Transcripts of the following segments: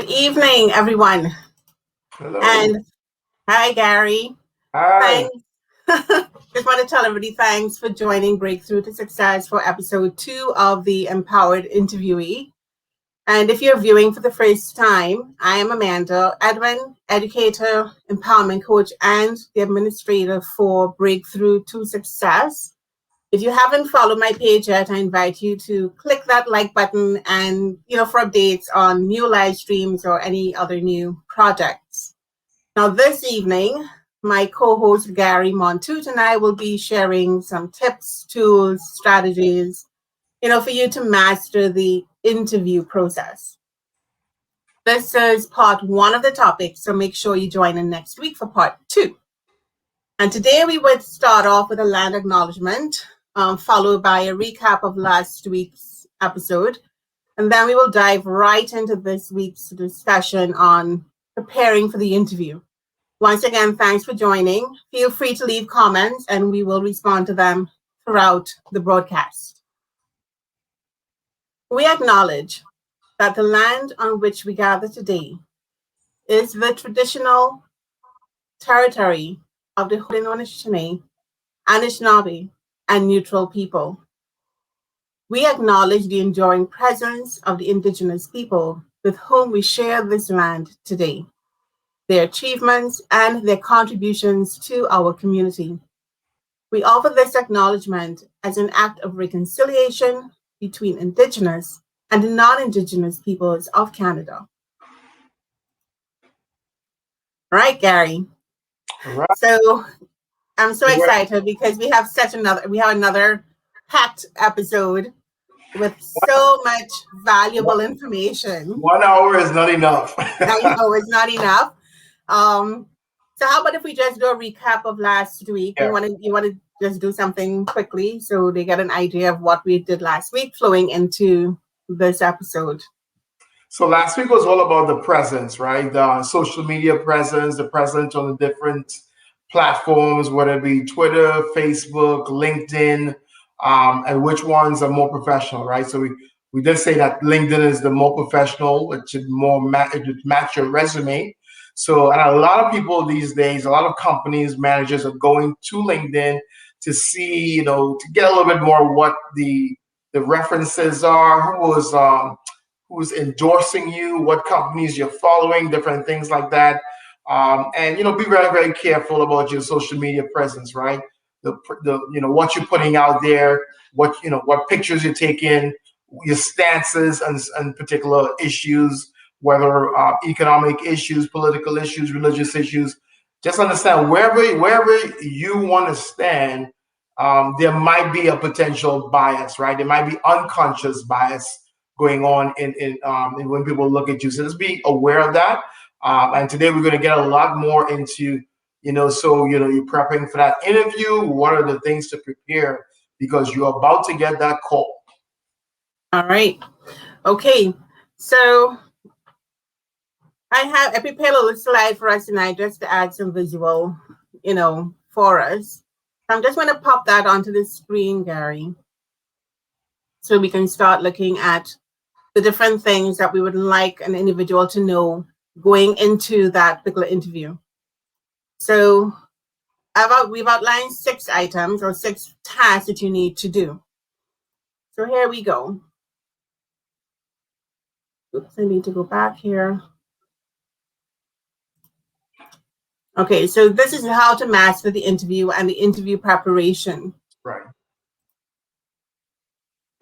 Good evening, everyone. Hello. And hi, Gary. Hi. Thanks. Just want to tell everybody thanks for joining Breakthrough to Success for episode 2 of the Empowered Interviewee. And if you're viewing for the first time, I am Amanda Edwin, educator, empowerment coach, and the administrator for Breakthrough to Success. If you haven't followed my page yet, I invite you to click that like button and, for updates on new live streams or any other new projects. Now, this evening, my co-host Gary Montoute and I will be sharing some tips, tools, strategies, for you to master the interview process. This is part 1 of the topic, so make sure you join in next week for part 2. And today we would start off with a land acknowledgement, followed by a recap of last week's episode. And then we will dive right into this week's discussion on preparing for the interview. Once again, thanks for joining. Feel free to leave comments and we will respond to them throughout the broadcast. We acknowledge that the land on which we gather today is the traditional territory of the Haudenosaunee, Anishinaabe, and neutral people. We acknowledge the enduring presence of the indigenous people with whom we share this land today, their achievements and their contributions to our community. We offer this acknowledgement as an act of reconciliation between indigenous and non-indigenous peoples of Canada. All right, Gary. All right. So I'm so excited because we have another packed episode with so much valuable information. 1 hour is not enough. I know it's not enough. So how about if we just do a recap of last week? Yeah. You want to just do something quickly so they get an idea of what we did last week flowing into this episode. So last week was all about the presence, right? The social media presence, the presence on the different platforms, whether it be Twitter, Facebook, LinkedIn, and which ones are more professional, right? So we did say that LinkedIn is the more professional. It should match your resume. So, and a lot of people these days, a lot of companies, managers are going to LinkedIn to see, to get a little bit more what the references are, who's endorsing you, what companies you're following, different things like that. And be very, very careful about your social media presence, right? The what you're putting out there, what pictures you're taking, your stances on particular issues, whether economic issues, political issues, religious issues. Just understand wherever you want to stand, there might be a potential bias, right? There might be unconscious bias going on in when people look at you. So let's be aware of that. And today we're going to get a lot more into, so, you're prepping for that interview. What are the things to prepare? Because you're about to get that call. All right. Okay. So I prepared a little slide for us tonight just to add some visual, for us. I'm just going to pop that onto the screen, Gary, so we can start looking at the different things that we would like an individual to know going into that particular interview. So we've outlined 6 items or 6 tasks that you need to do. So here we go. Oops, I need to go back here. Okay, so this is how to master the interview and the interview preparation. Right.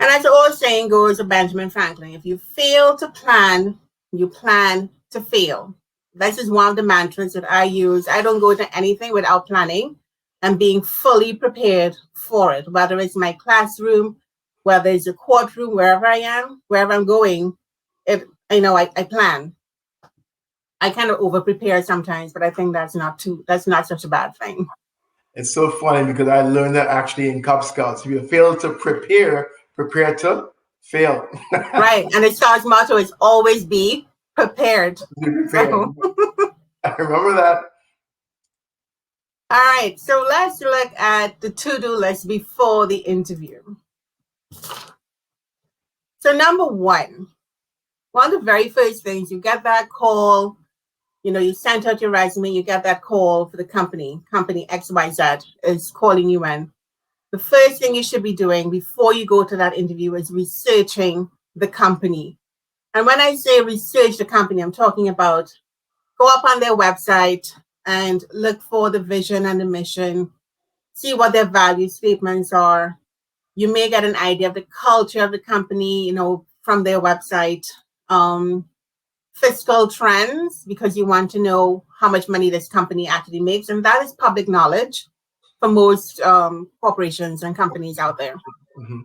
And as the old saying goes of Benjamin Franklin, if you fail to plan, you plan to fail. This is one of the mantras that I use. I don't go to anything without planning and being fully prepared for it, whether it's my classroom, whether it's a courtroom, wherever I am, wherever I'm going, I plan. I kind of over prepare sometimes, but I think that's not such a bad thing. It's so funny because I learned that actually in Cub Scouts. If you fail to prepare to fail. Right. And the Scouts motto is always be prepared. Be prepared. So. I remember that. All right. So let's look at the to-do list before the interview. So number 1, one of the very first things, you get that call, you sent out your resume, you get that call for the company XYZ is calling you in. The first thing you should be doing before you go to that interview is researching the company. And when I say research the company, I'm talking about go up on their website and look for the vision and the mission, see what their value statements are. You may get an idea of the culture of the company, from their website. Fiscal trends, because you want to know how much money this company actually makes. And that is public knowledge for most corporations and companies out there. Mm-hmm.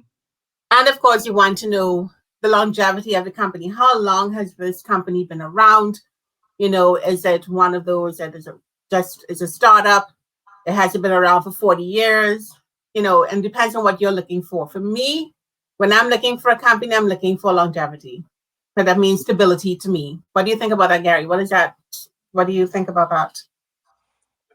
And of course, you want to know the longevity of the company. How long has this company been around? Is it one of those that is a startup? It hasn't been around for 40 years, and depends on what you're looking for. For me, when I'm looking for a company, I'm looking for longevity. But that means stability to me. What do you think about that, Gary? What is that? What do you think about that?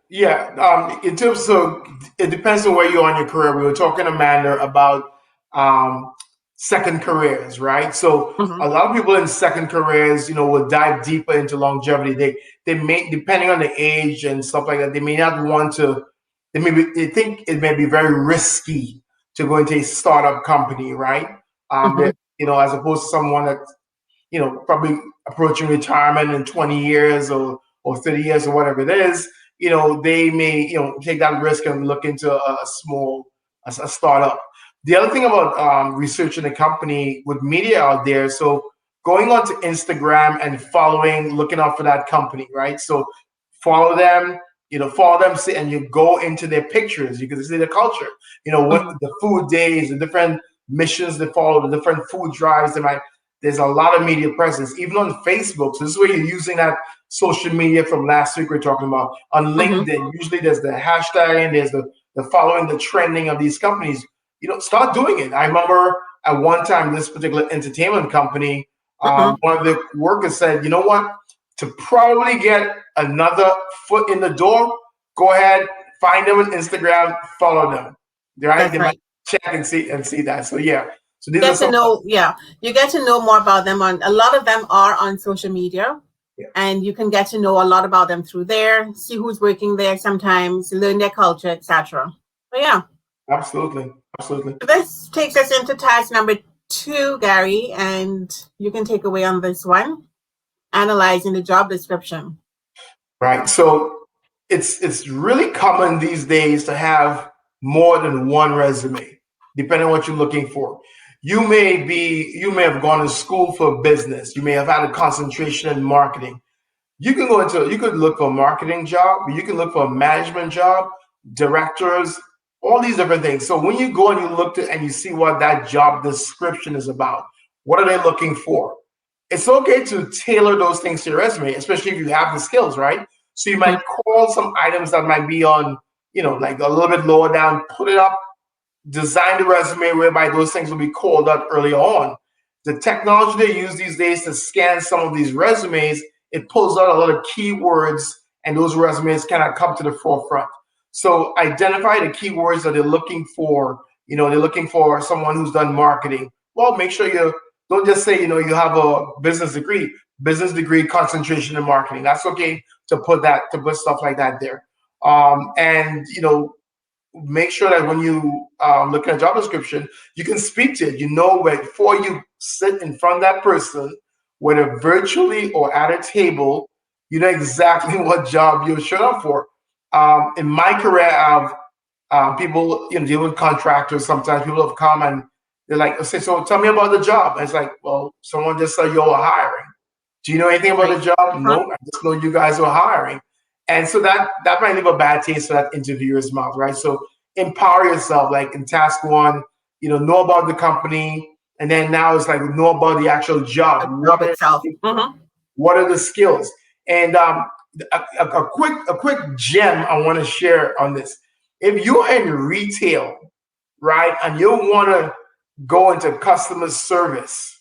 Yeah, in terms of, it depends on where you are in your career. We were talking to Amanda about um, second careers, right? So Mm-hmm. a lot of people in second careers, will dive deeper into longevity. They may, depending on the age and stuff like that, they may not want to. They think it may be very risky to go into a startup company, right? Mm-hmm. As opposed to someone that probably approaching retirement in 20 years or 30 years or whatever it is, they may, take that risk and look into a startup. The other thing about researching a company with media out there, so going onto Instagram and following, looking out for that company, right? So follow them, and you go into their pictures. You can see the culture, what Mm-hmm. the food days, the different missions they follow, the different food drives they might. There's a lot of media presence, even on Facebook. So this is where you're using that social media from last week we're talking about. On Mm-hmm. LinkedIn, usually there's the hashtag and there's the following, the trending of these companies. Start doing it. I remember at one time this particular entertainment company, Mm-hmm. one of the workers said, you know what? To probably get another foot in the door, go ahead, find them on Instagram, follow them. Right? That's They might right. check and see that. So yeah. So these are Get to some. know, yeah, you get to know more about them a lot of them are on social media, Yeah. and you can get to know a lot about them through there, see who's working there sometimes, learn their culture, etc. But yeah, Absolutely. Absolutely. this takes us into task number 2, Gary, and you can take away on this one, analyzing the job description. Right. So it's really common these days to have more than one resume, depending on what you're looking for. You may have gone to school for business. You may have had a concentration in marketing. You could look for a marketing job, you can look for a management job, directors, all these different things. So when you go and you look to and you see what that job description is about, what are they looking for? It's okay to tailor those things to your resume, especially if you have the skills, right? So you might call some items that might be on, like a little bit lower down, put it up, design the resume whereby those things will be called out early on. The technology they use these days to scan some of these resumes, it pulls out a lot of keywords, and those resumes kind of come to the forefront. So identify the keywords that they're looking for. They're looking for someone who's done marketing. Well, make sure you don't just say, you have a business degree concentration in marketing. That's okay to put stuff like that there. And make sure that when you look at a job description, you can speak to it. Before you sit in front of that person, whether virtually or at a table, you know exactly what job you're showing up for. In my career, I've people, deal with contractors. Sometimes people have come and they're like, say, so tell me about the job. And it's like, well, someone just said you're hiring. Do you know anything about Right. the job? Huh? No, I just know you guys are hiring. And so that might leave a bad taste for that interviewer's mouth, right? So empower yourself, like in task one, know about the company, and then now it's like know about the actual job. The What job are itself. Mm-hmm. what are the skills? And a quick gem I want to share on this. If you're in retail, right, and you want to go into customer service,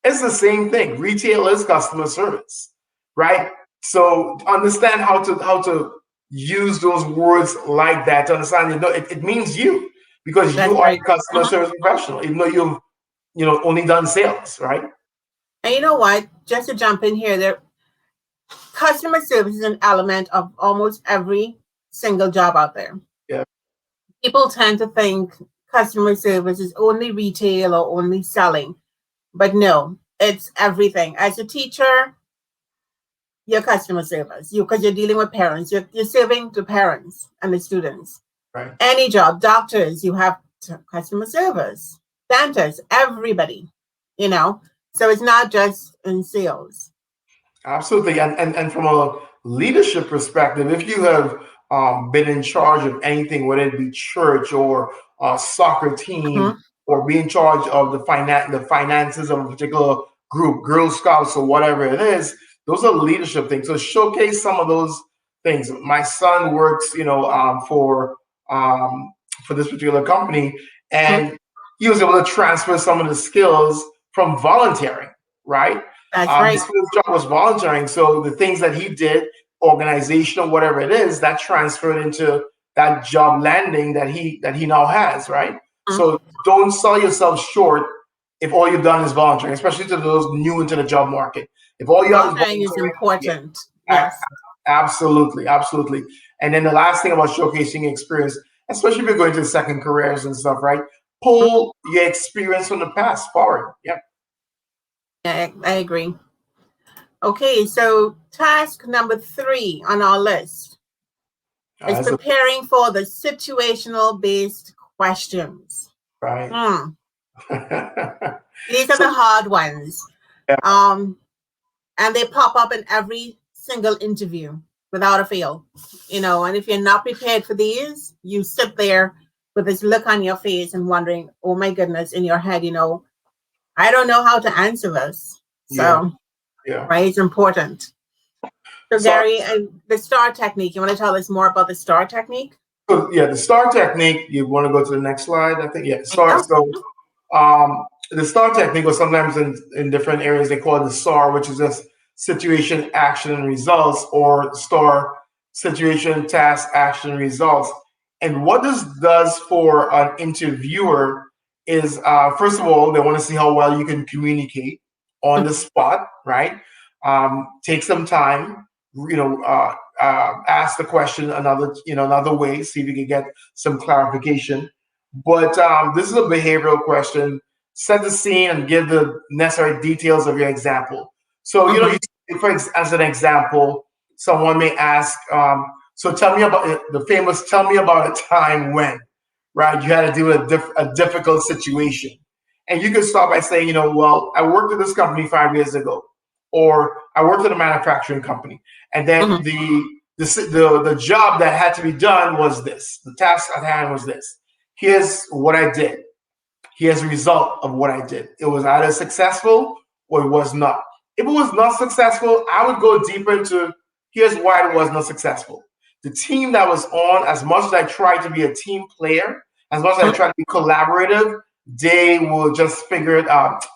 it's the same thing. Retail is customer service, right? So understand how to use those words like that to understand. It means you, because That's you are right. a customer Mm-hmm. service professional, even though you've only done sales, right? And you know what? Just to jump in here, there customer service is an element of almost every single job out there. Yeah. People tend to think customer service is only retail or only selling, but no, it's everything. As a teacher, your customer service, because you're dealing with parents, you're serving the parents and the students. Right. Any job, doctors, you have customer service, dentists, everybody, you know. So it's not just in sales. Absolutely. And from a leadership perspective, if you have been in charge of anything, whether it be church or a soccer team, Mhm. or be in charge of the finances of a particular group, Girl Scouts or whatever it is, those are leadership things. So showcase some of those things. My son works, um, for this particular company, Mhm. and he was able to transfer some of the skills from volunteering, right? That's His right. first job was volunteering, so the things that he did, organizational, whatever it is, that transferred into that job landing that he now has, right? Mhm. So don't sell yourself short if all you've done is volunteering, especially to those new into the job market. If all you have is Volunteering is volunteering, yeah, important. a- Yes. absolutely, absolutely. And then the last thing about showcasing experience, especially if you're going to second careers and stuff, right? Mhm. Pull your experience from the past forward. Yeah. Yeah, I agree. Okay, so task number 3 on our list is As a preparing for the situational based questions. right. Hmm. These are So the hard ones. yeah, Um, and they pop up in every single interview without a fail. And if you're not prepared for these, you sit there with this look on your face and wondering, oh my goodness, in your head, I don't know how to answer this. yeah, So, yeah. right, it's important. So, So, Gary, and the STAR technique, you want to tell us more about the STAR technique? yeah, the STAR technique. You want to go to the next slide? I think yeah. STAR. Yeah. So the STAR technique, or sometimes in different areas they call it the STAR, which is just situation, action, and results, or STAR, situation, task, action, results. And what this does for an interviewer is, first of all, they want to see how well you can communicate on the spot, right? Take some time, ask the question another way, see if you can get some clarification. But this is a behavioral question. Set the scene and give the necessary details of your example. So, Mhm. as an example, someone may ask, so tell me about the famous, tell me about a time when, right? You had to deal with a difficult situation. And you can start by saying, well, I worked at this company 5 years ago, or I worked at a manufacturing company. And then Mhm. the job that had to be done was this. The task at hand was this. Here's what I did. Here's the result of what I did. It was either successful or it was not. If it was not successful, I would go deeper into here's why it was not successful. The team that was on, as much as I tried to be a team player, as much as I Mhm. tried to be collaborative, they will just figure it out,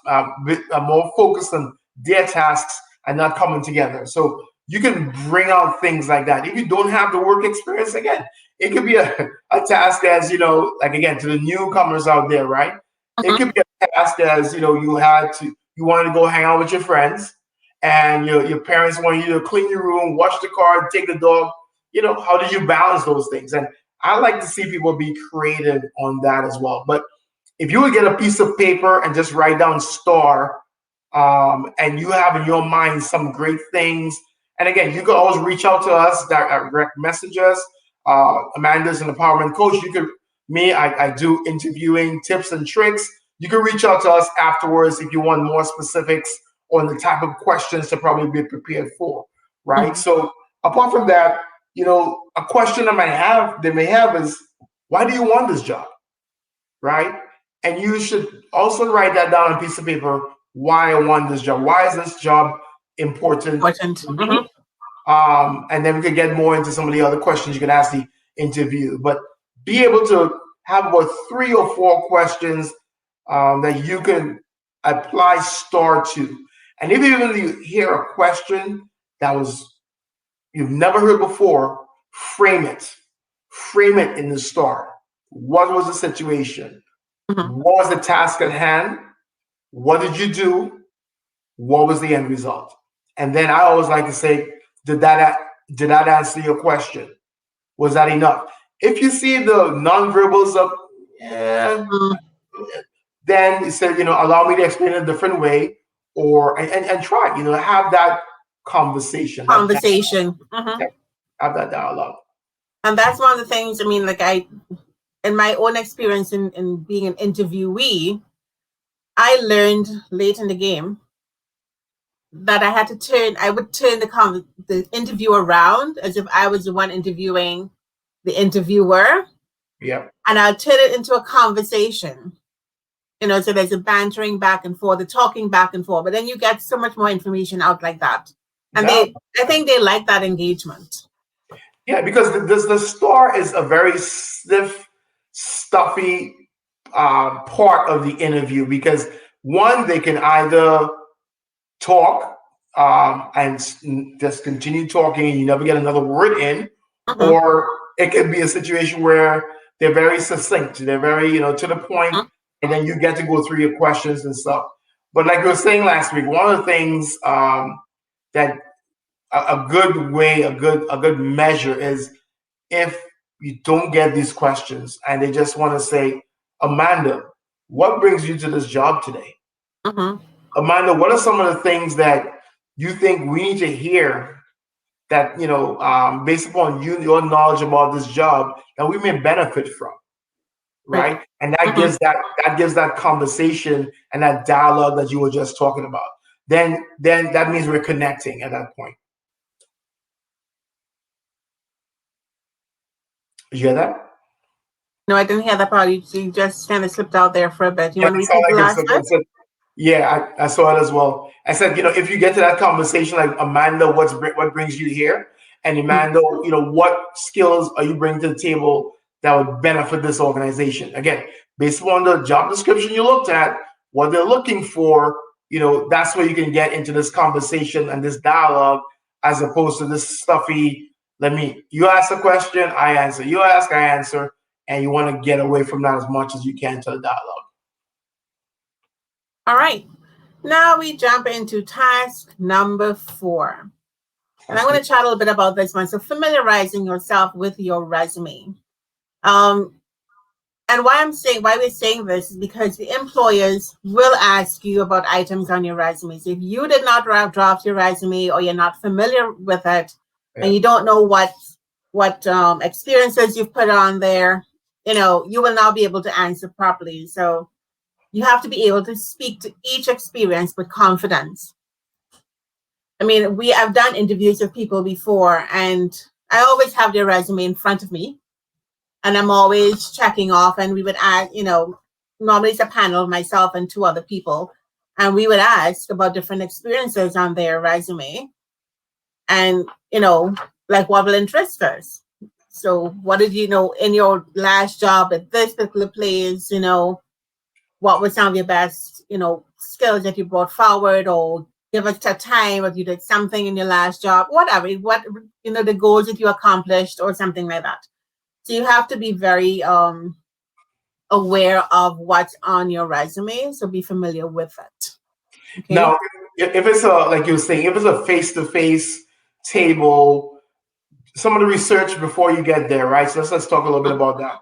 more focused on their tasks and not coming together. So you can bring out things like that. If you don't have the work experience, again, it could be a task as, like again, to the newcomers out there, right? It Mhm. could be a task as, you wanted to go hang out with your friends, and your parents want you to clean your room, wash the car, take the dog. How do you balance those things? And I like to see people be creative on that as well. But if you would get a piece of paper and just write down STAR, and you have in your mind some great things. And again, you can always reach out to us, direct message us. Amanda's an empowerment coach. I do interviewing tips and tricks. You can reach out to us afterwards if you want more specifics on the type of questions to probably be prepared for, right? Mhm. So apart from that, a question they may have is, why do you want this job? Right? And you should also write that down on a piece of paper. Why I want this job? Why is this job important Important. to me? Mhm. And then we could get more into some of the other questions you can ask the interview. But be able to have about 3 or 4 questions that you can apply STAR to. And if you hear a question that was you've never heard before, frame it. Frame it in the STAR. What was the situation? Mhm. What was the task at hand? What did you do? what was the end result? And then I always like to say, did that answer your question? Was that enough? If you see the nonverbals of, yeah, Mhm. then you said, allow me to explain it a different way, or and try, have that conversation, Conversation. Mhm. have that dialogue. And that's one of the things, I mean, like in my own experience in being an interviewee, I learned late in the game that I would turn the interview around as if I was the one interviewing the interviewer, Yep. and I'll turn it into a conversation. So there's a bantering back and forth, the talking back and forth, but then you get so much more information out like that. And No. I think they like that engagement. Yeah, because the store is a very stiff, stuffy part of the interview, because one, they can either talk and just continue talking and you never get another word in, Mhm. or it could be a situation where they're very succinct, they're very to the point, Mhm. and then you get to go through your questions and stuff. But like we were saying last week, one of the things that a good way, a good measure is if you don't get these questions and they just want to say, Amanda, what brings you to this job today? Mhm. Amanda, what are some of the things that you think we need to hear that, based upon your knowledge about this job, that we may benefit from, Right. right? And that Mhm. gives that conversation and that dialogue that you were just talking about. Then that means we're connecting at that point. Did you hear that? No, I didn't hear that part. You just kind of slipped out there for a bit. You Yeah, want to it sounded repeat the like last bit? yeah, I saw it as well. I said, if you get to that conversation, like, Amanda, what brings you here? And Mhm. Amanda, what skills are you bringing to the table that would benefit this organization? Again, based on the job description you looked at, what they're looking for, that's where you can get into this conversation and this dialogue, as opposed to this stuffy, you ask a question, I answer, you ask, I answer, and you want to get away from that as much as you can to the dialogue. All right. Now we jump into task number 4. And I'm going to chat a little bit about this one. So familiarizing yourself with your resume. Um, and why we're saying this is because the employers will ask you about items on your resume. So if you did not draft your resume, or you're not familiar with it, and you don't know what experiences you've put on there, you will not be able to answer properly. So you have to be able to speak to each experience with confidence. I mean, I've done interviews with people before, and I always have their resume in front of me, and I'm always checking off. And we would ask, normally it's a panel of myself and 2 other people, and we would ask about different experiences on their resume, and like, what will interest us. So, what did you know in your last job at this particular place? What were some of your best, skills that you brought forward, or give us a time if you did something in your last job, whatever, the goals that you accomplished or something like that. So you have to be very aware of what's on your resume. So be familiar with it. Okay. Now, if it's like you were saying, if it's a face-to-face table, some of the research before you get there, right? So let's talk a little bit about that.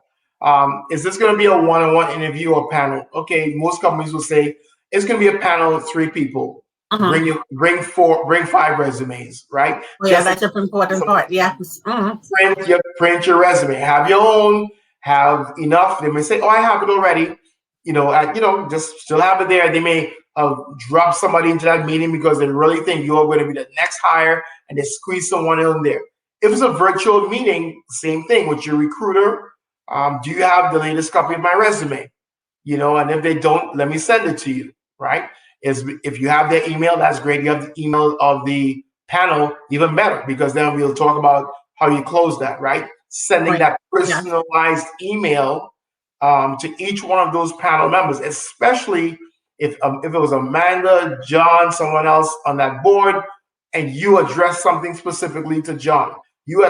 Is this going to be a one-on-one interview or panel? Okay, most companies will say it's going to be a panel of 3 people. Uh-huh. Bring 5 resumes, right? Oh, yeah, that's an important part. Yeah. Print your resume. Have your own. Have enough. They may say, "Oh, I have it already." Just still have it there. They may drop somebody into that meeting because they really think you're going to be the next hire, and they squeeze someone in there. If it's a virtual meeting, same thing with your recruiter. Do you have the latest copy of my resume? And if they don't, let me send it to you, right? If you have their email, that's great. You have the email of the panel, even better, because then we'll talk about how you close that, right? Sending Right. that personalized email to each one of those panel members, especially if it was Amanda, John, someone else on that board, and you address something specifically to John, you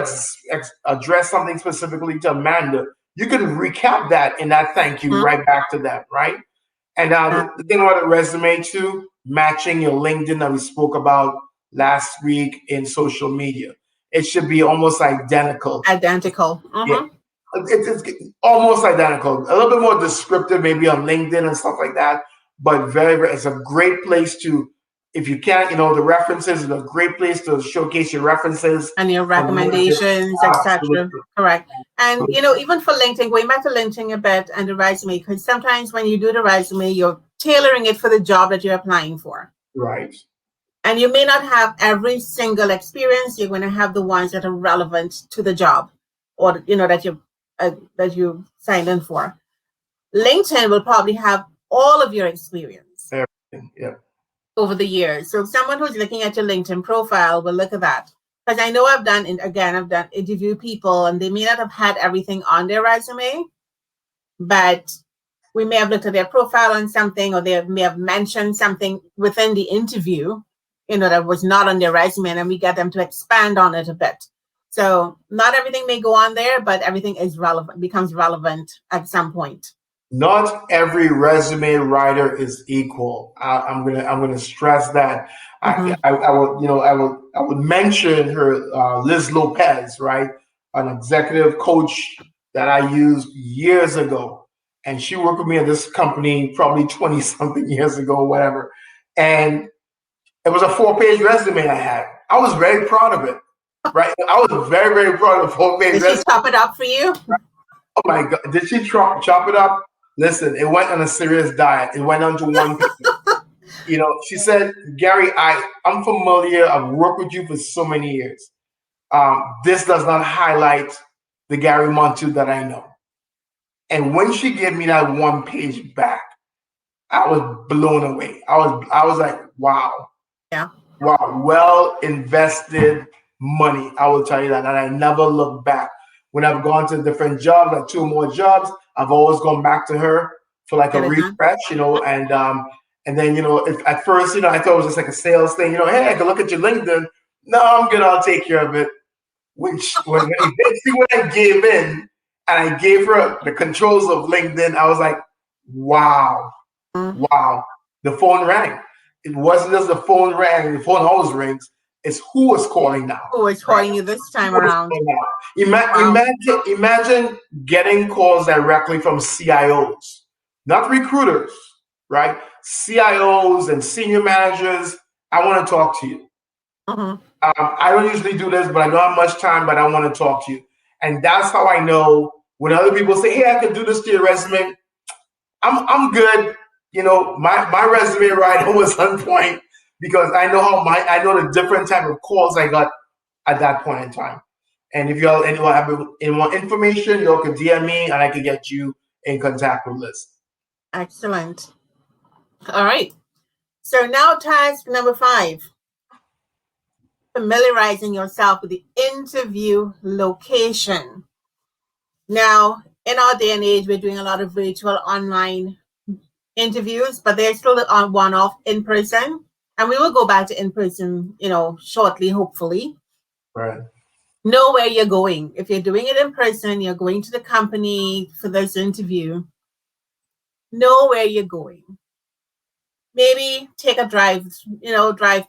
address something specifically to Amanda, you can recap that in that thank you right back to them, right? And the thing about a resume too, matching your LinkedIn that we spoke about last week in social media. It should be almost identical. Identical. Yeah, it's almost identical. A little bit more descriptive, maybe on LinkedIn and stuff like that. But it's a great place to, if you can't, the references is a great place to showcase your references And your and recommendations, absolutely. etc. Correct. And even for LinkedIn, going back to LinkedIn a bit and the resume, because sometimes when you do the resume, you're tailoring it for the job that you're applying for. Right. And you may not have every single experience. You're going to have the ones that are relevant to the job, or that you signed in for. LinkedIn will probably have all of your experience. Everything. Yeah. Over the years. So someone who's looking at your LinkedIn profile will look at that. Because I know I've done interview people, and they may not have had everything on their resume, but we may have looked at their profile on something, or they may have mentioned something within the interview, that was not on their resume, and then we get them to expand on it a bit. So not everything may go on there, but everything is relevant, becomes relevant at some point. Not every resume writer is equal. I'm gonna stress that. Mm-hmm. I would mention her, Liz Lopez, right, an executive coach that I used years ago, and she worked with me at this company probably 20 something years ago, whatever. And it was a 4-page resume I had. I was very proud of it, right? I was very, very proud of the 4-page resume. Did she chop it up for you? Oh my God! Did she chop it up? Listen, it went on a serious diet. It went on to 1 page. She said, Gary, I'm familiar. I've worked with you for so many years. This does not highlight the Gary Montoute that I know. And when she gave me that 1 page back, I was blown away. I was like, wow. Yeah. Wow. Well invested money. I will tell you that. And I never look back. When I've gone to different jobs, like 2 more jobs, I've always gone back to her for like a refresh, and then, if at first, I thought it was just like a sales thing, hey, I can look at your LinkedIn. No, I'm good. I'll take care of it. When I gave in and I gave her the controls of LinkedIn, I was like, wow, wow. The phone rang. It wasn't just the phone rang. The phone always rings. It's who is calling now. Who is calling you this time around? Imagine getting calls directly from CIOs, not recruiters, right? CIOs and senior managers. I want to talk to you. Mm-hmm. I don't usually do this, but I don't have much time, but I want to talk to you. And that's how I know when other people say, hey, I can do this to your resume. I'm good. My resume writer was on point because I know the different type of calls I got at that point in time. And if y'all anyone have any more information, y'all can DM me and I can get you in contact with Liz. Excellent. All right. So now task number 5. Familiarizing yourself with the interview location. Now, in our day and age, we're doing a lot of virtual online interviews, but they're still on one-off in person. And we will go back to in person, shortly, hopefully. Right. Know where you're going. If you're doing it in person, you're going to the company for this interview. Know where you're going. Maybe take a drive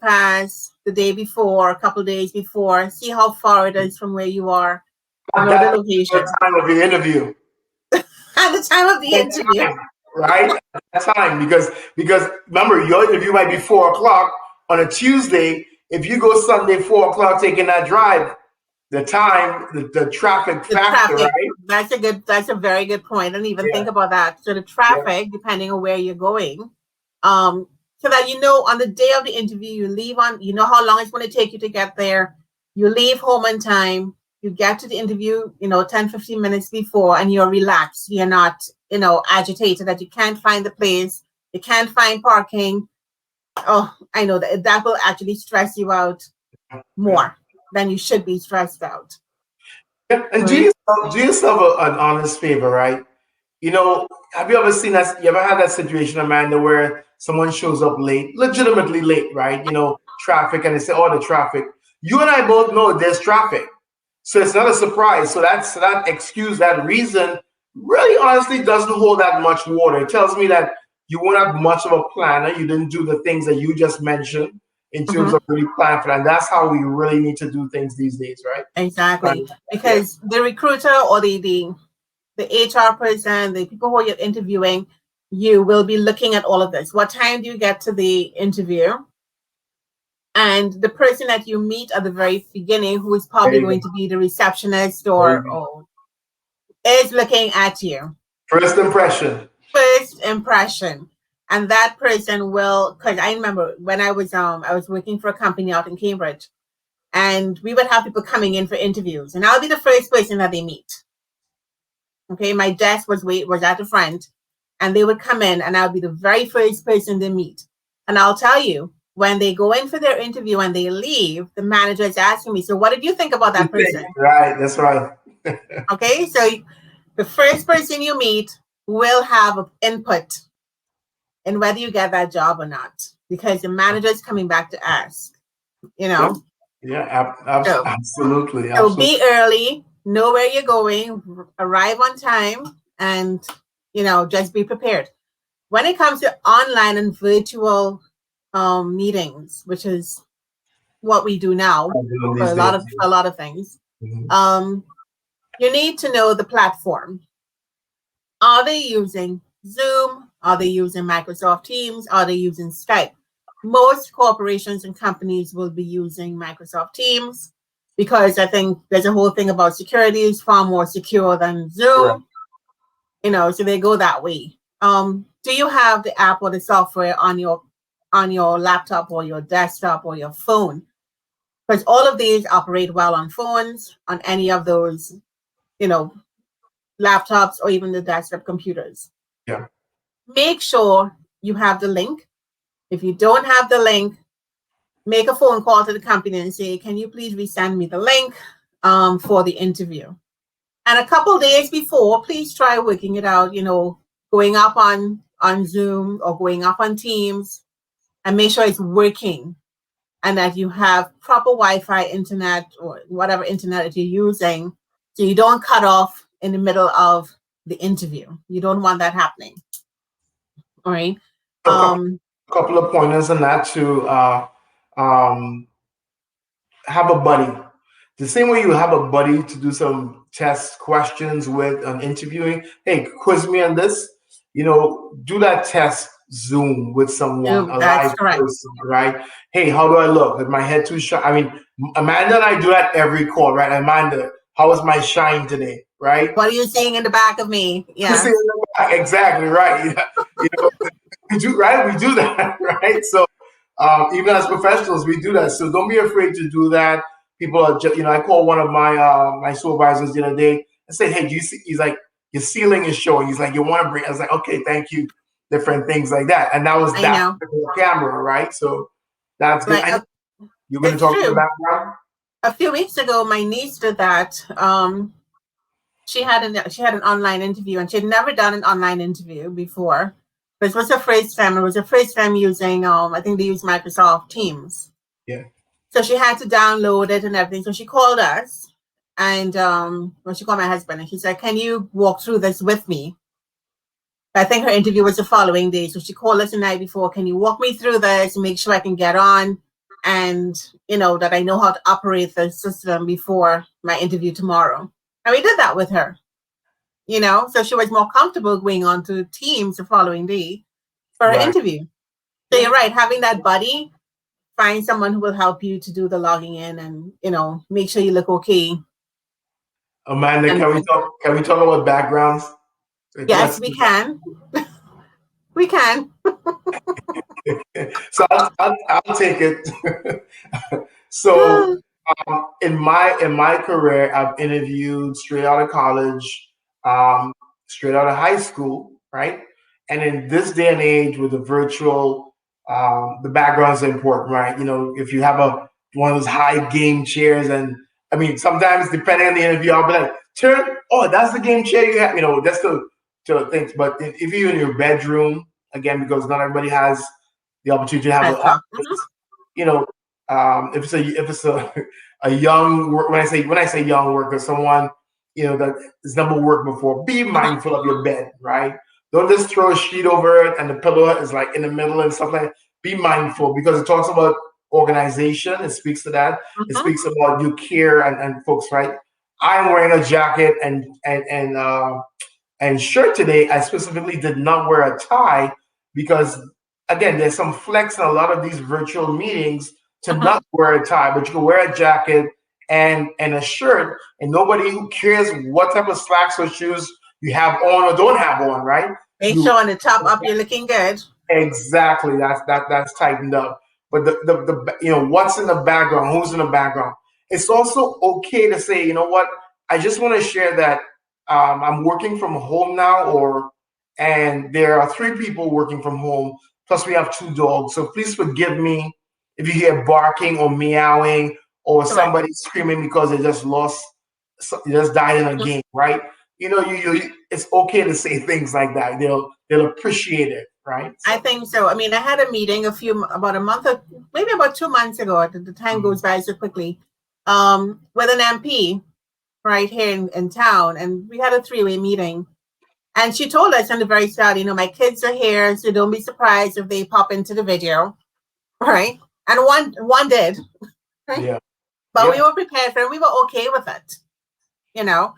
past the day before, a couple days before, see how far it is from where you are. Know the location. At the time of the interview. At the time of the interview. Right? At that time, because remember, your interview might be 4:00 on a Tuesday. If you go Sunday 4:00 taking that drive, the time, the traffic factor, right? That's a very good point. I didn't even think about that. So the traffic, depending on where you're going, so that on the day of the interview, you leave on, how long it's going to take you to get there. You leave home on time. You get to the interview, 10, 15 minutes before, and you're relaxed. You're not, agitated that you can't find the place. You can't find parking. Oh, I know that will actually stress you out more than you should be stressed out. Yeah, and do yourself an honest favor, right? Have you ever seen that? You ever had that situation, Amanda, where someone shows up late, legitimately late, right? Traffic, and they say, "Oh, the traffic." You and I both know there's traffic, so it's not a surprise. So that excuse, that reason, really, honestly, doesn't hold that much water. It tells me that you won't have much of a planner. You didn't do the things that you just mentioned in terms Mhm. of really plan for that. And that's how we really need to do things these days, right? Exactly. Yeah. Because the recruiter or the HR person, the people who you're interviewing, you will be looking at all of this. What time do you get to the interview? And the person that you meet at the very beginning, who is There probably you go. going to be the receptionist There you go. or is looking at you. First impression. First impression. And that person will, because I remember when I was working for a company out in Cambridge, and we would have people coming in for interviews, and I'll be the first person that they meet. Okay, my desk was at the front, and they would come in, and I'll be the very first person they meet. And I'll tell you, when they go in for their interview and they leave, the manager is asking me, "So, what did you think about that person?" Right, that's right. Okay, so the first person you meet will have input in whether you get that job or not, because the manager is coming back to ask. You Yep. know, Yeah, so absolutely, so absolutely. be early, know where you're going, arrive on time, and just be prepared. When it comes to online and virtual meetings, which is what we do now I'm doing for these days. a lot of things, Mhm. um, you need to know the platform. Are they using Zoom? Are they using Microsoft Teams? Are they using Skype? Most corporations and companies will be using Microsoft Teams because I think there's a whole thing about security is far more secure than Correct. Zoom, so they go that way. Do you have the app or the software on your laptop or your desktop or your phone? Because all of these operate well on phones, on any of those, you know, laptops or even the desktop computers. Yeah. Make sure you have the link. If you don't have the link, make a phone call to the company and say, "Can you please resend me the link for the interview?" And a couple days before, please try working it out, going up on Zoom or going up on Teams, and make sure it's working and that you have proper Wi-Fi internet or whatever internet that you're using, so you don't cut off in the middle of the interview. You don't want that happening. All right. So a couple of pointers on that to um, have a buddy. The same way you have a buddy to do some test questions with an interviewing. Hey, quiz me on this. Do that test Zoom with someone, a That's live correct. person, right? Hey, how do I look? Is my head too shine? I mean, Amanda and I do that every call, right? Amanda, how is my shine today, right? What are you seeing in the back of me? See, Yes. exactly right. You know, we do right. We do that, right? So even as professionals, we do that. So don't be afraid to do that. People are just, I called one of my supervisors the other day and said, "Hey, do you see?" He's like, "Your ceiling is showing." He's like, "You want to bring?" I was like, "Okay, thank you." Different things like that, and that was I that know. camera, right? So that's good. Like, And you're going to it's talk about true. background. A few weeks ago, my niece did that. She had an online interview, and she had never done an online interview before. This was her first time. It was her first time using. I think they use Microsoft Teams. Yeah. So she had to download it and everything. So she called us, and she called my husband, and she said, "Can you walk through this with me?" I think her interview was the following day. So she called us the night before. "Can you walk me through this and make sure I can get on and, that I know how to operate the system before my interview tomorrow?" And we did that with her, so she was more comfortable going on to Teams the following day for her Right. interview. So you're right. Having that buddy, find someone who will help you to do the logging in and, make sure you look okay. Amanda, And can we talk? Can we talk about backgrounds? Like, yes, let's we can. We can. so I'll take it. So in my career, I've interviewed straight out of college, um, straight out of high school, right? And in this day and age, with the virtual, the backgrounds are important, right? If you have one of those high game chairs, and I mean, sometimes depending on the interview, I'll be like, "Turn, oh, that's the game chair you have," that's the things. But if you're in your bedroom, again, because not everybody has the opportunity to have an Laptop. office, you know, if it's a young work, when I say young worker, someone that has never worked before, be mindful of your bed, right? Don't just throw a sheet over it and the pillow is like in the middle and stuff like that. Be mindful because it talks about organization. It speaks to that. It Mm-hmm. speaks about you care and folks, right? I'm wearing a jacket and shirt today. I specifically did not wear a tie because, again, there's some flex in a lot of these virtual meetings to Mm-hmm. not wear a tie, but you can wear a jacket and a shirt, and nobody who cares what type of slacks or shoes you have on or don't have on, right? Make You sure on the top up you're looking good. exactly that's tightened up. But what's in the background, who's in the background. It's also okay to say, you know what, I just want to share that I'm working from home now, and there are 3 people working from home, plus we have 2 dogs. So please forgive me if you hear barking or meowing or Correct. somebody screaming because they just died in a Mhm. game, right? It's okay to say things like that. They'll appreciate it, right? I So think so. I mean, I had a meeting about a month, or maybe about 2 months ago. The time goes by so quickly. With an MP right here in town, and we had a 3-way meeting. And she told us on the very start, my kids are here, so don't be surprised if they pop into the video, right? And one did, right? yeah, But we yeah. were prepared for it. We were okay with it, you know.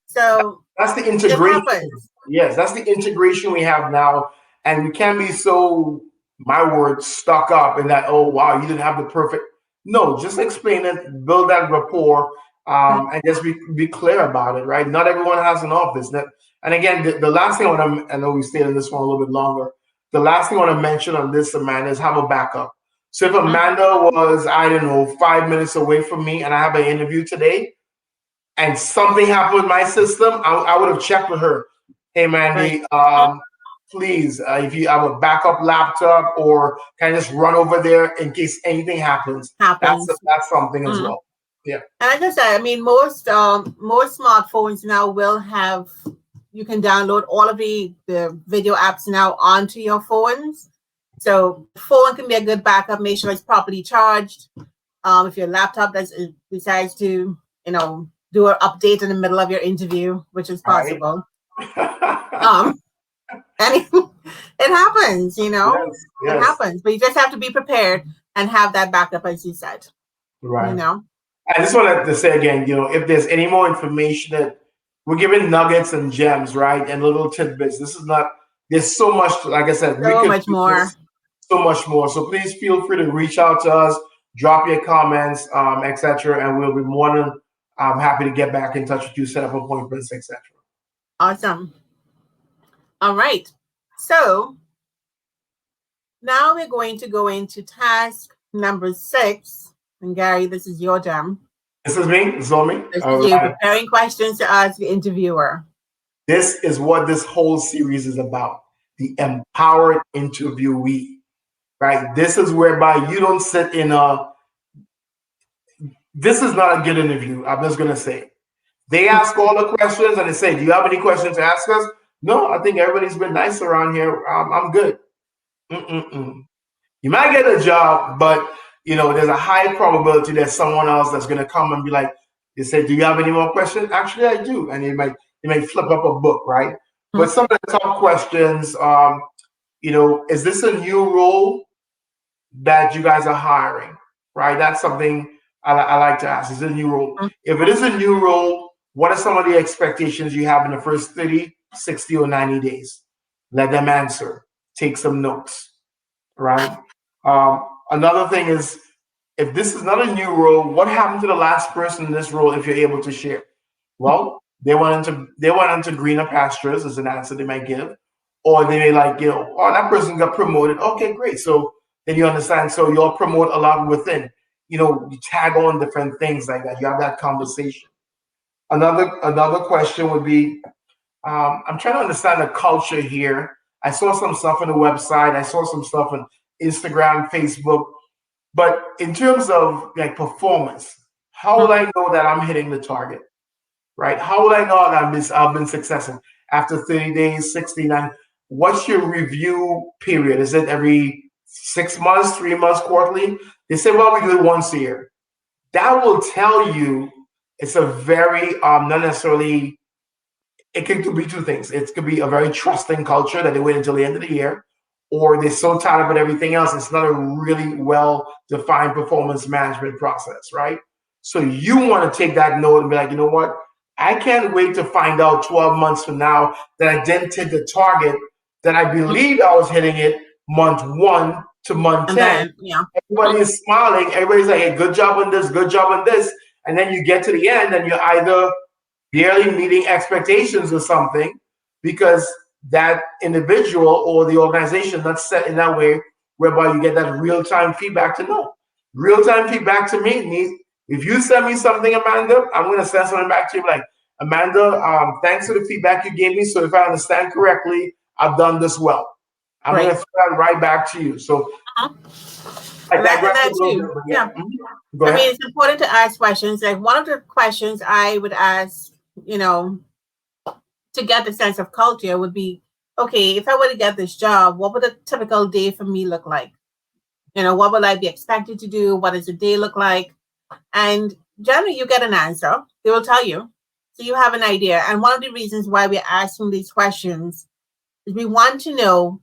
So That's the it integration. happens. Yes, that's the integration we have now. And we can't be so, my word, stuck up in that, oh, wow, you didn't have the perfect. No, just explain it, build that rapport, and just be clear about it, right? Not everyone has an office. And again, the last thing I know we stayed in this one a little bit longer. The last thing I want to mention on this, Amanda, is have a backup. So if Amanda was, I don't know, 5 minutes away from me and I have an interview today, and something happened with my system, I would have checked with her. Hey, Right. Mandy, please, if you have a backup laptop, or can I just run over there in case anything happens? Happens. That's something as Mm. well. Yeah. And like I said, I mean, most smartphones now will have, you can download all of the video apps now onto your phones. So phone can be a good backup. Make sure it's properly charged. If your laptop decides to, do an update in the middle of your interview, which is Right. possible. And it happens, Yes. it Yes. happens. But you just have to be prepared and have that backup, as you said. Right. I just wanted to say again, if there's any more information that we're giving nuggets and gems, right, and little tidbits. This is not. There's so much. Like I said, we So could much do more. this so much more. So please feel free to reach out to us, drop your comments, etc., and we'll be more than happy to get back in touch with you, set up appointments, etc. Awesome. All right. So now we're going to go into task number 6. And Gary, this is your jam. This is me. This is all me. This All is you right. preparing questions to ask the interviewer. This is what this whole series is about: the empowered interviewee. Right. This is whereby you don't sit in a. This is not a good interview. I'm just gonna say. They ask all the questions and they say, "Do you have any questions to ask us?" No, I think everybody's been nice around here. I'm good. Mm-mm-mm. You might get a job, but there's a high probability there's someone else that's going to come and be like, they say, "Do you have any more questions?" Actually, I do, and they might flip up a book, right? But some of the top questions, is this a new role that you guys are hiring, right? That's something I like to ask. Is it a new role? If it is a new role, what are some of the expectations you have in the first 30, 60, or 90 days? Let them answer. Take some notes, right? Another thing is, if this is not a new role, what happened to the last person in this role if you're able to share? Well, they went into greener pastures is an answer they might give. Or they may like, oh, that person got promoted. Okay, great. So then you understand. So you'll promote a lot within. You tag on different things like that. You have that conversation. Another question would be, I'm trying to understand the culture here. I saw some stuff on the website. I saw some stuff on Instagram, Facebook. But in terms of like performance, how will I know that I'm hitting the target? Right? How will I know that I've been successful after 30 days, 69? What's your review period? Is it every 6 months, 3 months, quarterly? They say, well, we do it once a year. That will tell you it's a very not necessarily it could be two things. It could be a very trusting culture that they wait until the end of the year, or they're so tied up with everything else, it's not a really well-defined performance management process, right? So you want to take that note and be like, you know what? I can't wait to find out 12 months from now that I didn't hit the target that I believed I was hitting it month 1 to month And 10. then, yeah. Everybody is smiling. Everybody's like, hey, good job on this, good job on this. And then you get to the end and you're either barely meeting expectations or something because that individual or the organization not set in that way whereby you get that real-time feedback to know. Real-time feedback to me means if you send me something, Amanda, I'm going to send something back to you like, Amanda, thanks for the feedback you gave me. So if I understand correctly, I've done this well. I'm going to throw that right back to you. So I digress a little bit, but yeah. Go ahead. I mean, it's important to ask questions. Like one of the questions I would ask, to get the sense of culture would be, okay, if I were to get this job, what would a typical day for me look like? What would I be expected to do? What does the day look like? And generally you get an answer. They will tell you. So you have an idea. And one of the reasons why we're asking these questions is we want to know,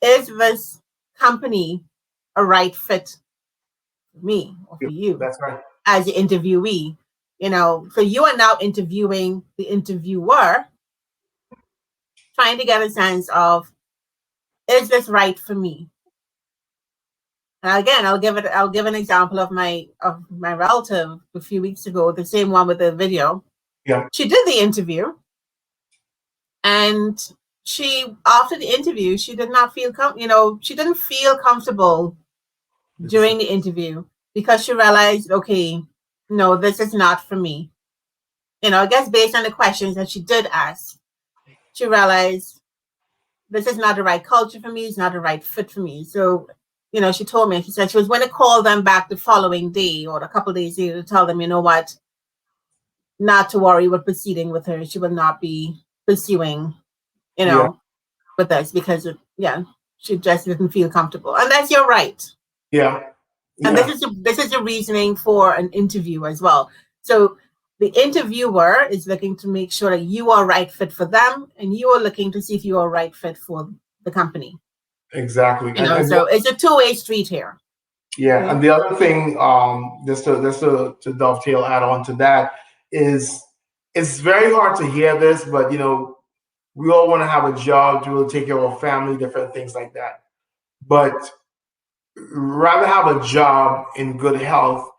is this company a right fit for me or for you? That's right. As the interviewee. So you are now interviewing the interviewer, trying to get a sense of, is this right for me? And again, I'll give an example of my relative a few weeks ago, the same one with the video. Yeah. She did the interview, and after the interview, she did not feel she didn't feel comfortable during the interview because she realized, okay, no, this is not for me. I guess based on the questions that she did ask, she realized this is not the right culture for me. It's not the right fit for me. So, she told me, she said she was going to call them back the following day or a couple of days later to tell them, you know what, not to worry with proceeding with her. She will not be pursuing, with us because, she just didn't feel comfortable. And that's your right. Yeah. And this is the reasoning for an interview as well. So the interviewer is looking to make sure that you are right fit for them, and you are looking to see if you are right fit for the company. Exactly. So it's a two-way street here. Yeah. Okay. And the other thing, just to dovetail add on to that is it's very hard to hear this, but we all want to have a job to really take care of our family, different things like that. But rather have a job in good health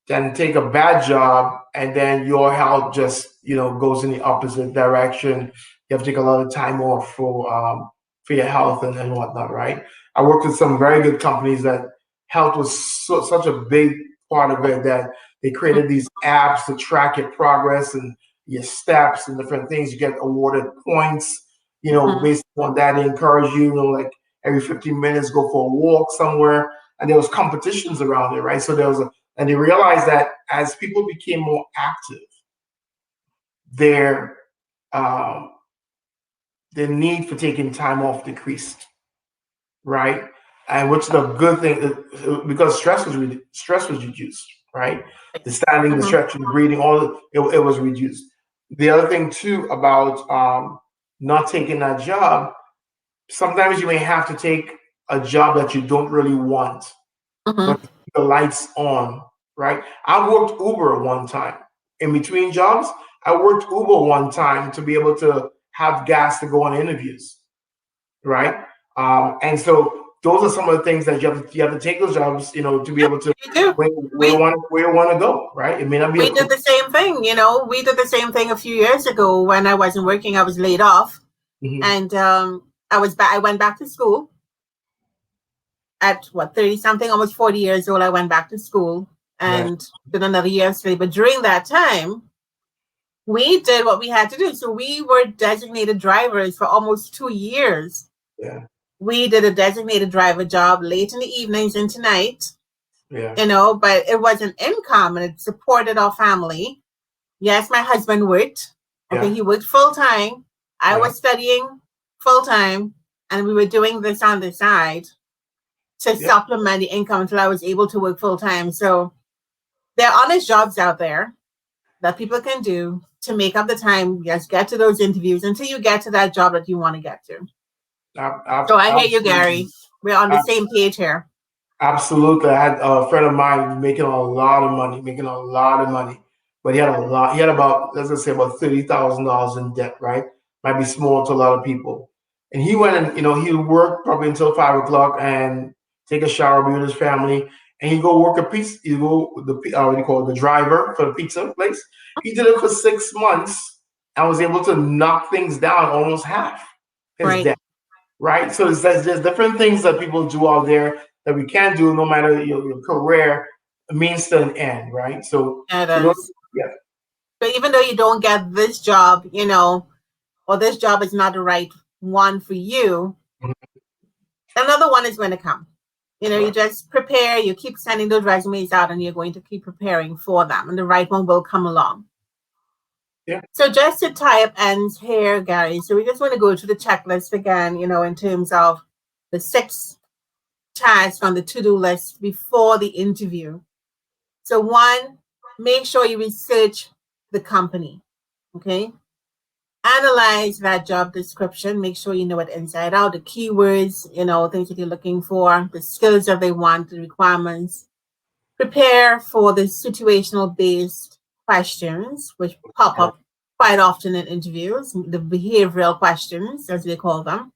than take a bad job and then your health just goes in the opposite direction. You have to take a lot of time off for your health and whatnot, right? I worked with some very good companies that health was such a big part of it that they created these apps to track your progress and your steps and different things. You get awarded points, based on that. They encourage you, like every 15 minutes, go for a walk somewhere. And there was competitions around it, right? So and they realized that as people became more active, their need for taking time off decreased, right? And which is a good thing because stress was reduced, right? The standing, the stretching, the breathing, it was reduced. The other thing too about not taking that job, sometimes you may have to take a job that you don't really want, but the lights on, right? I worked Uber one time. In between jobs, I worked Uber one time to be able to have gas to go on interviews, right? And so those are some of the things that you have to take those jobs, to be able to where you want to go, right? It may not be. We did the same thing, We did the same thing a few years ago when I wasn't working. I was laid off, and I went back to school. At 30 something, almost 40 years old, I went back to school and did another year of study. But during that time, we did what we had to do. So we were designated drivers for almost 2 years. Yeah. We did a designated driver job late in the evenings into night. Yeah. But it was an income and it supported our family. Yes, my husband worked. Okay, he worked full time. I was studying full time, and we were doing this on the side to supplement the income until I was able to work full time. So there are honest jobs out there that people can do to make up the time, just get to those interviews until you get to that job that you want to get to. So I hear you, Gary. We're on the same page here. Absolutely. I had a friend of mine making a lot of money, but he had a lot. He had about, let's just say, about $30,000 in debt. Right, might be small to a lot of people. And he went and he would work probably until 5 o'clock and take a shower, be with his family, and he go work a pizza. He go the what do you call it, the driver for the pizza place. He did it for 6 months and was able to knock things down almost half his Right. debt. Right, so there's different things that people do out there that we can do, no matter your career, means to an end, right? So, It so those, is. yeah. So even though you don't get this job, or this job is not the right one for you, another one is going to come. You just prepare, you keep sending those resumes out, and you're going to keep preparing for them, and the right one will come along. Yeah. So just to tie up ends here, Gary, so we just want to go to the checklist again, in terms of the 6 tasks on the to-do list before the interview. So 1, make sure you research the company, okay? Analyze that job description, make sure you know it inside out, the keywords, things that you're looking for, the skills that they want, the requirements. Prepare for the situational based questions, which pop up quite often in interviews, the behavioral questions, as they call them.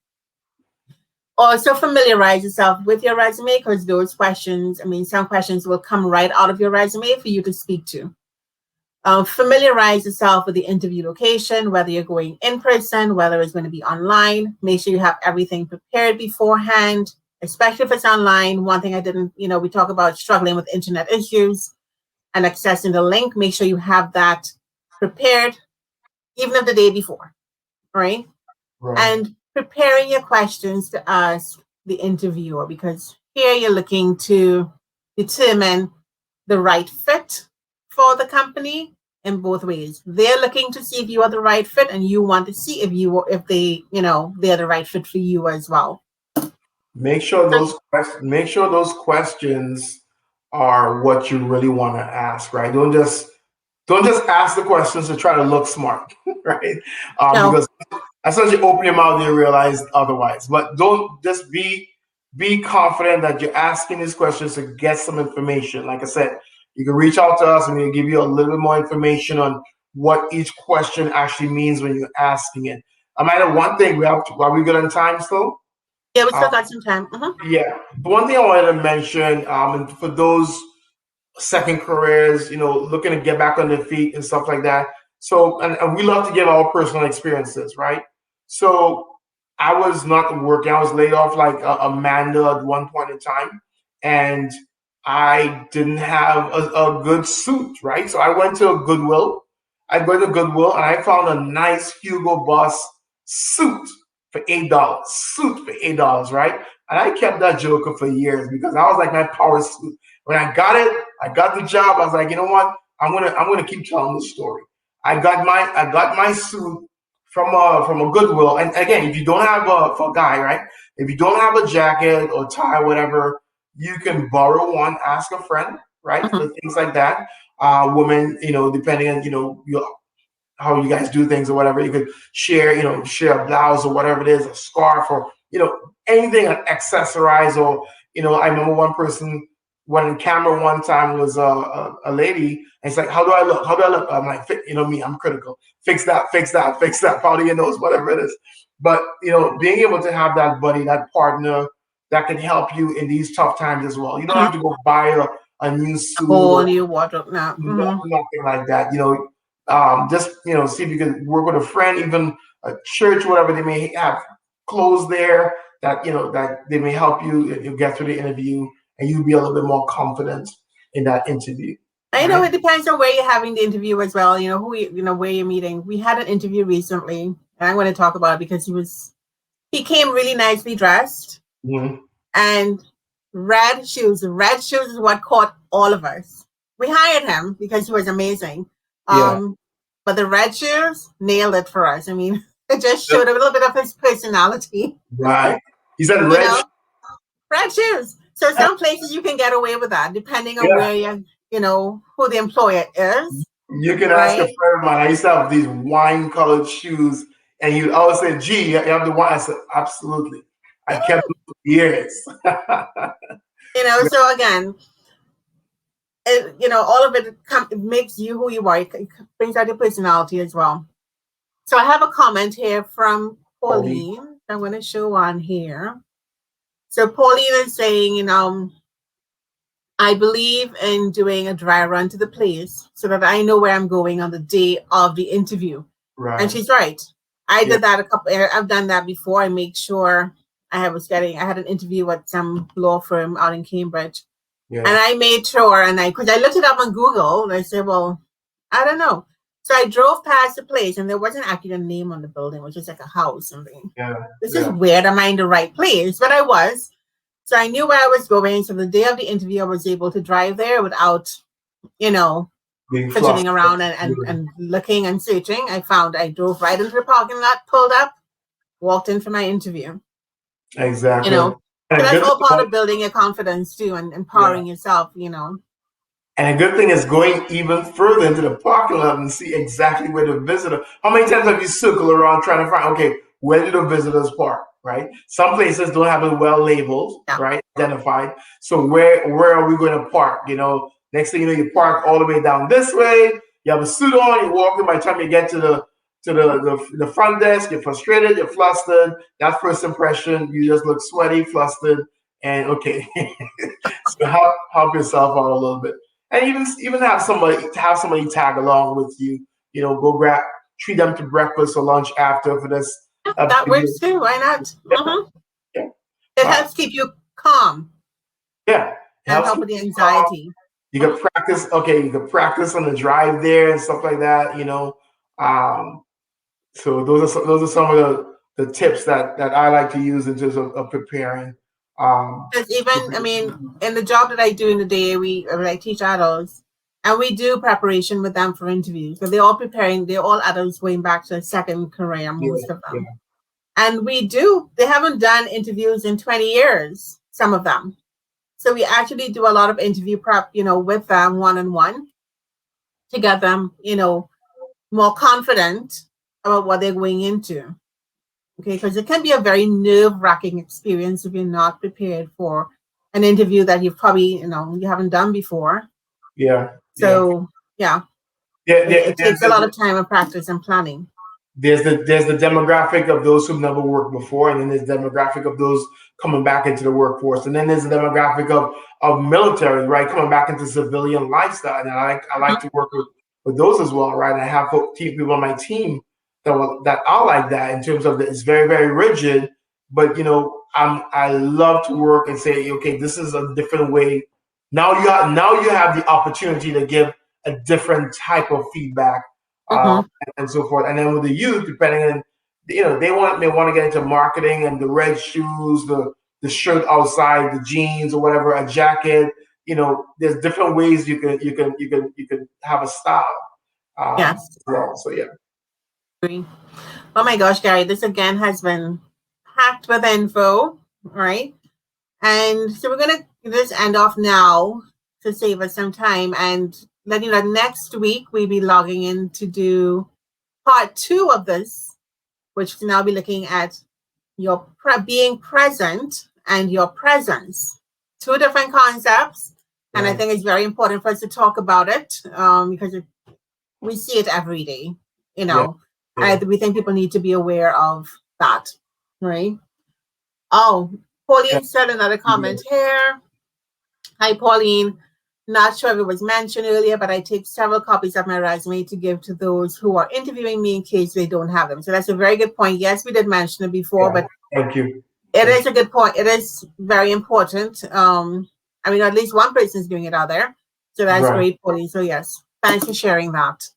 Also familiarize yourself with your resume, because those questions, some questions will come right out of your resume for you to speak to. Familiarize yourself with the interview location, whether you're going in person, whether it's going to be online. Make sure you have everything prepared beforehand, especially if it's online. One thing I didn't, we talk about struggling with internet issues and accessing the link. Make sure you have that prepared, even if the day before, right? And preparing your questions to ask the interviewer, because here you're looking to determine the right fit for the company in both ways. They're looking to see if you are the right fit, and you want to see if they're the right fit for you as well. Make sure those questions are what you really want to ask, right? Don't just ask the questions to try to look smart, right? Because as soon as you open your mouth, you realize otherwise. But don't just be confident that you're asking these questions to get some information. Like I said, you can reach out to us and we'll give you a little bit more information on what each question actually means when you're asking it. I might have one thing. Are we good on time still? Yeah, we still got some time. Yeah. The one thing I wanted to mention, and for those second careers, looking to get back on their feet and stuff like that. So, and we love to give our personal experiences, right? So I was not working. I was laid off like Amanda at one point in time. And I didn't have a good suit, right? So I went to a Goodwill. I went to Goodwill and I found a nice Hugo Boss suit for $8. Suit for $8, right? And I kept that joker for years because I was like my power suit. When I got the job. I was like, you know what? I'm gonna keep telling this story. I got my suit from a Goodwill. And again, if you don't have for a guy, right? If you don't have a jacket or tie, or whatever, you can borrow one. Ask a friend, right? For things like that. Women, depending on how you guys do things or whatever, you could share a blouse or whatever it is, a scarf or anything, accessorize or I remember one person went on camera one time, was a lady, and it's like, how do I look? How do I look? I'm like, me, I'm critical. Fix that, powder your nose, whatever it is. But being able to have that buddy, that partner that can help you in these tough times as well. You don't have to go buy a new suit or new wardrobe now. Nothing like that. Just see if you can work with a friend, even a church, whatever they may have clothes there that that they may help you get through the interview, and you'll be a little bit more confident in that interview. I know it depends on where you're having the interview as well. Where you're meeting. We had an interview recently, and I'm going to talk about it because he came really nicely dressed, and red shoes. Red shoes is what caught all of us. We hired him because he was amazing. But the red shoes nailed it for us. It just showed a little bit of his personality. Right. He said red shoes. So some places you can get away with that, depending on where you who the employer is. You can ask a right? friend of mine. I used to have these wine-colored shoes, and he'd always say, "Gee, you have the wine." I said, "Absolutely." I kept them for years. So again, all of it makes you who you are. It brings out your personality as well. So I have a comment here from Holy, Pauline. I'm going to show on here. So Pauline is saying, I believe in doing a dry run to the place so that I know where I'm going on the day of the interview. And right? she's right. I Yeah, did that I've done that before. I make sure I had an interview at some law firm out in Cambridge. And yeah, I made sure, because I looked it up on Google, and I said, well, I don't know. So I drove past the place, and there wasn't actually a name on the building, which was like a house. And yeah, this is yeah. weird. Am I in the right place? But I was. So I knew where I was going. So the day of the interview, I was able to drive there without, you know, Being fidgeting flustered. around and looking and searching. I drove right into the parking lot, pulled up, walked in for my interview. You Exactly. know, And so a that's good all thing, part of building your confidence too and yeah. empowering yourself. And a good thing is going even further into the parking lot and see exactly where the visitor. How many times have you circled around trying to find, okay, where do the visitors park, right? Some places don't have it well labeled, Yeah. right, identified. So where are we going to park? Next thing you know, you park all the way down this way. You have a suit on. You walk in. By the time you get to the front desk, you're frustrated. You're flustered. That first impression, you just look sweaty, flustered, and okay. So help yourself out a little bit, and even have somebody tag along with you. Go treat them to breakfast or lunch after for this. That Video. works too. Why not? Yeah, It uh, helps keep you calm yeah, it and helps help keep with the you calm. anxiety. You can practice. Okay, you can practice on the drive there and stuff like that. Um, so those are some of the tips that I like to use in terms of preparing. Because in the job that I do in the day, I teach adults, and we do preparation with them for interviews. So they're all preparing. They're all adults going back to a second career, Yeah, most of yeah, them. And they haven't done interviews in 20 years, some of them. So we actually do a lot of interview prep, with them one-on-one to get them, more confident about what they're going into. Okay, because it can be a very nerve-wracking experience if you're not prepared for an interview that you've probably, you haven't done before. yeah, yeah. So yeah, There, there, it there's takes a lot the, of time and practice and planning. there's the demographic of those who've never worked before, and then there's the demographic of those coming back into the workforce, and then there's the demographic of military, right, coming back into civilian lifestyle. And I like to work with those as well, right? And I have people on my team that are like that in terms of it's very very rigid, but I love to work and say, okay, this is a different way. Now you have the opportunity to give a different type of feedback. Uh, Mm-hmm. and so forth. And then with the youth, depending on, they want to get into marketing and the red shoes, the shirt outside, the jeans or whatever, a jacket. There's different ways you can have a style. Yes. Well, so yeah, Oh my gosh, Gary, this again has been packed with info, right? And so we're gonna just end off now to save us some time and let you know next week we'll be logging in to do part 2 of this, which will now be looking at your being present and your presence. 2 different concepts, and I right, think it's very important for us to talk about it because we see it every day. yeah, yeah, We think people need to be aware of that, right? Oh, yeah, Pauline said another comment here. Hi, Pauline. Not sure if it was mentioned earlier, but I take several copies of my resume to give to those who are interviewing me in case they don't have them. So that's a very good point. Yes, we did mention it before, yeah. but Thank you. it Thank is a good point. It is very important. At least one person is doing it out there. So you. that's Right. great, Pauline. So yes, thanks for sharing that.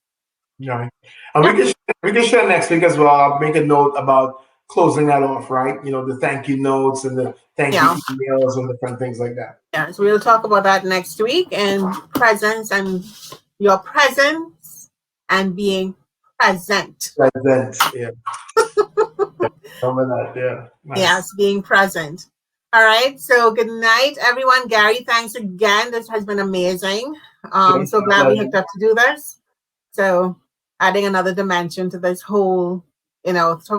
Right. And we Yeah. can we can share next week as well. I'll make a note about closing that off, right? The thank you notes and the thank you Yeah. emails and different things like that. Yeah. So we'll talk about that next week and presence and your presence and being present. Present. Yeah. Remember that. Yeah. Nice. Yes, being present. All right. So good night, everyone. Gary, thanks again. This has been amazing. Thanks, So my glad we pleasure. hooked up to do this. So adding another dimension to this whole,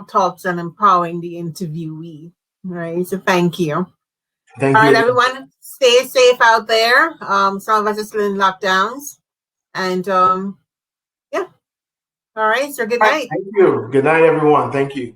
talks and empowering the interviewee. Right. So thank you. All Thank right, you. everyone, stay safe out there. Some of us are still in lockdowns. And yeah. All right. So good night. Thank you. Good night, everyone. Thank you.